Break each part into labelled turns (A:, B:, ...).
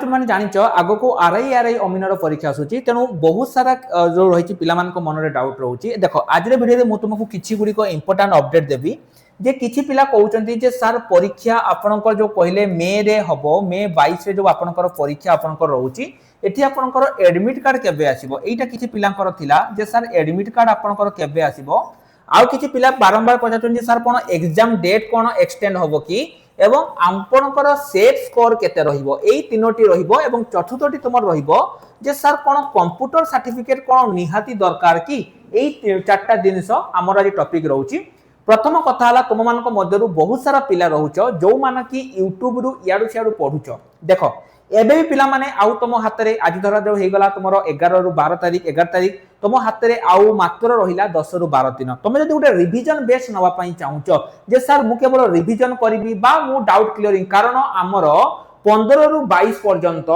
A: तुम जानिच आग को आरआई अमीनर परीक्षा आसूची तेणु बहुत सारा जो रही पिला मन डाउट रोचे देख आज भिडियो में तुमको किसी गुड़िक इंपोर्टाट अपडेट देवी जे किछि पिला कहउचंती जे सर परीक्षा आपनकर जो कहले मे रे हबो मे 22 रे जो आपनकर परीक्षा आपनकर रहउची एठी आपनकर एडमिट कार्ड केबे आसीबो एटा किछि पिलांकर थिला जे सर एडमिट कार्ड आपनकर केबे आसीबो आउ किछि पिला बारंबार पचाचन जे सर कोन एग्जाम डेट कोन एक्सटेंड होबो कि एवं आपनकर सेट स्कोर केते रहिबो एई तीनोटी रहिबो एवं चतुर्थटी तुमर रहिबो जे सर कोन कंप्यूटर सर्टिफिकेट कोन निहाती दरकार कि एई चारटा जिनिस हमर आज टॉपिक रहउची। प्रथम कथा हला तुम मानक मध्यरु बहुत सारा पिला रहुच जो मान कि यूट्यूब रु याडू सियाडू पढुच देख एबे भी पिला माने आउ तुम हाथ रे आज धरा जो हेगला तुमरो 11 रु 12 तारिख 11 तारिख तुम हाथ रे आउ मात्र रहिला 10 रु 12 दिन तुम जदि गुटे रिवीजन बेस नवा पई चाहुच जे सर मु केवल रिवीजन करबी बा मु डाउट क्लियरिंग कारण हमरो 15 रु 22 पर्यंत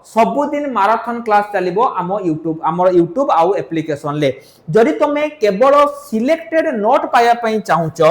A: सबुदिन माराथन क्लास चलिबो हमर यूट्यूब आउ एप्लिकेशन ले जदि तुमे केवल सिलेक्टेड नोट पाया पई चाहुच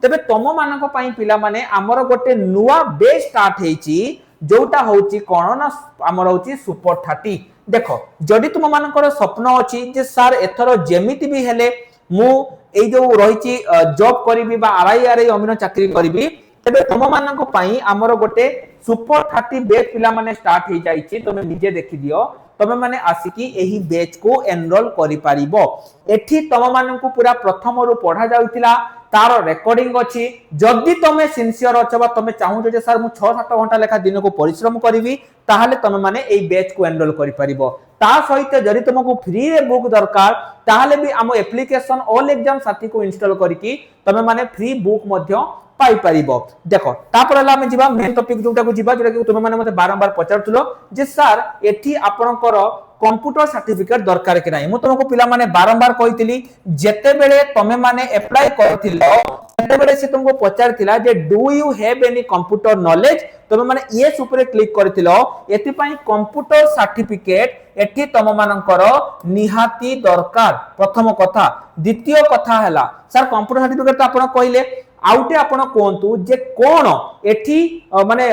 A: तबे तुम मानक पई पिला माने हमर गोटे नुवा बेस स्टार्ट हेची जोटा होची कोन ना हमर होची सुपर 30 देखो जदि तुम मानकर स्वप्न अछि जे सर एथरो जेमिति भी हेले मु एई जो रहिची जॉब करबी बा आरआई अमीन चाकरी करबी तबे तुम मानक पई हमर गोटे सुपर 30 बैच पिला माने स्टार्ट हो जाइछि तुम निजे देखि दियो तुम माने आसिकी एही बैच को एनरोल करि पारिबो एठी तुम मानकु पूरा प्रथम रु पढा जाउतिला तार रेकॉर्डिंग अछि जदि तुमे सिंसियर अछबा तुमे चाहू जे सर मु 6-7 घंटा लेखा दिन को परिश्रम करबी ताहाले तुम माने एई बैच को एनरोल करि पारिबो ता सहित जदि तुमको फ्री रे बुक दरकार ताहाले भी हम एप्लीकेशन ऑल एग्जाम साथी को इंस्टॉल करिकी तुमे माने फ्री बुक मध्य पाई पारिबो देखो तापर हला हम जिबा मेन टॉपिक जोटा को जिबा जोटा कि तुम माने मते बारंबार पचारथुलो जे सर एठी आपनकर कंप्यूटर सर्टिफिकेट दरकार कि नाही मु तुमको पिला माने बारंबार कहितली जेते बेले तमे माने अप्लाई करथिलो सेते बेले से तुमको पचारथिला जे do you have any computer knowledge तमे माने यस ऊपर क्लिक करथिलो एति पई कंप्यूटर सर्टिफिकेट एठी तम मानकर निहाती दरकार प्रथम कथा द्वितीय कथा हला सर कंप्यूटर सर्टिफिकेट तो आपण कहिले आउटे आपण कोंतु जे कोन एठी माने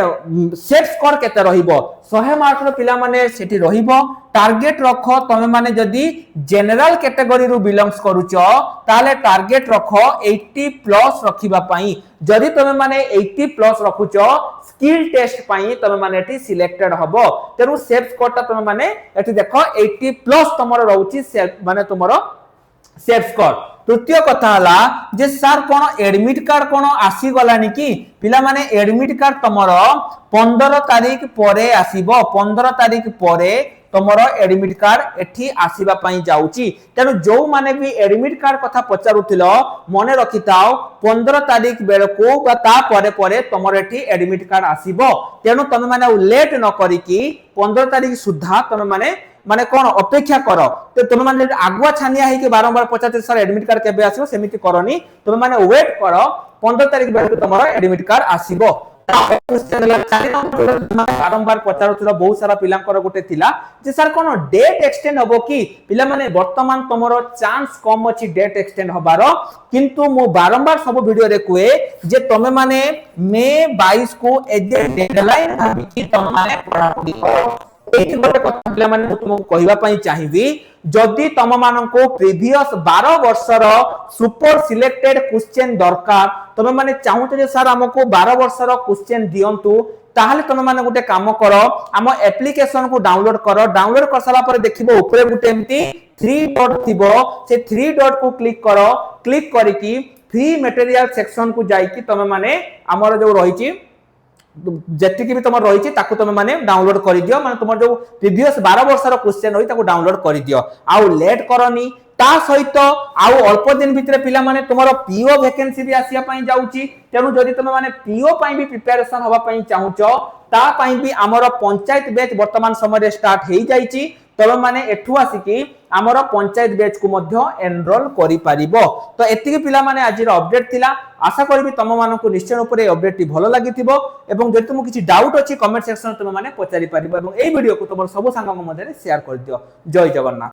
A: सेट स्कोर केते रहिबो 100 मार्क रो पिला माने सेठी रहिबो टार्गेट रख तमे माने जदी जनरल कैटेगरी रु बिलोंग्स करूच ताले टार्गेट रख 80 प्लस रखिबा पई जदी तमे माने 80 प्लस रखुच स्किल टेस्ट पई तमे माने एठी सिलेक्टेड हबो तेरु सेट स्कोर ता तमे माने एठी देखो 80 प्लस तमरो रहउची माने तमरो सेट स्कोर तृतीय कथा हला जे सर कोन एडमिट कार्ड कोन आसी गलानी कि पिला माने एडमिट कार्ड तमरो 15 तारिख परे आसीबो 15 तारिख परे तमरो एडमिट कार्ड एठी आसीबा पई जाउची तेनु जो माने भी एडमिट कार्ड कथा पचारुथिलो मने रखिताओ 15 तारिख बेल को बा ता परे परे तमरो एठी एडमिट कार्ड आसीबो तेनु तमे माने लेट न करी कि 15 तारिख सुद्धा तमे माने कोन अपेक्षा करो तो तुम माने आगुआ छानिया है कि बारंबार पचाते सर एडमिट कार्ड केबे आसीबो सेमिति करनी तुम माने वेट करो 15 तारिख बेल तमरो एडमिट कार्ड आसीबो बारंबार पचारुथिला बहुत सारा पिलांकर गोटे थिला जे सर कोन डेट एक्सटेंड होबो कि पिला माने वर्तमान तमरो चांस कम अछि डेट एक्सटेंड होबारो किंतु मु बारंबार सब वीडियो रे कुए जे तमे माने मे 22 को एज डेडलाइन भाबी कि तमे माने पढा पढी करो एठी गोटे कथा पिला माने तुमको कहिबा पई चाहिबी जदि तम मानको प्रीवियस 12 वर्षर सुपर सिलेक्टेड क्वेश्चन दरकार तमे माने चाहूते जे सर हमको 12 वर्षर क्वेश्चन दियंतु ताहाले तमे माने गोटे काम करो हम एप्लीकेशन को डाउनलोड करो डाउनलोड कर साला पर देखिबो ऊपर गोटे एमती 3 डॉट थिबो से 3 डॉट को क्लिक करो क्लिक करिकि फ्री मटेरियल सेक्शन को जाई कि तमे माने हमर जो रहिची जति की भी तुम रही ताकू तुम माने डाउनलोड कर दियो माने तुम जो प्रीवियस 12 वर्षर क्वेश्चन होई ताकू डाउनलोड कर दियो आउ लेट करनी ता सहित आउ अल्प दिन भितरे पिला माने तुमरो पीओ वैकेंसी भी आसिया पई जाउची तेनु जदी तुम माने पीओ पई भी प्रिपरेशन होबा पई चाहुचो ता पई भी हमरो पंचायत बैच वर्तमान समय स्टार्ट हेई जाईची तब माने एठु आसिकी हमरो पंचायत बैच को मध्य एनरोल करि पारिबो तो एतिके पिला माने आज रो अपडेट थिला आशा करबी तम मानको निश्चय ऊपर अपडेट टी भलो लागिथिबो एवं जदि तुम किछि डाउट अछि कमेंट सेक्शन तुम माने पचारि पारिबो एवं एई वीडियो को तुम सब सांगक मध्य शेयर कर दियो जय जगन्नाथ।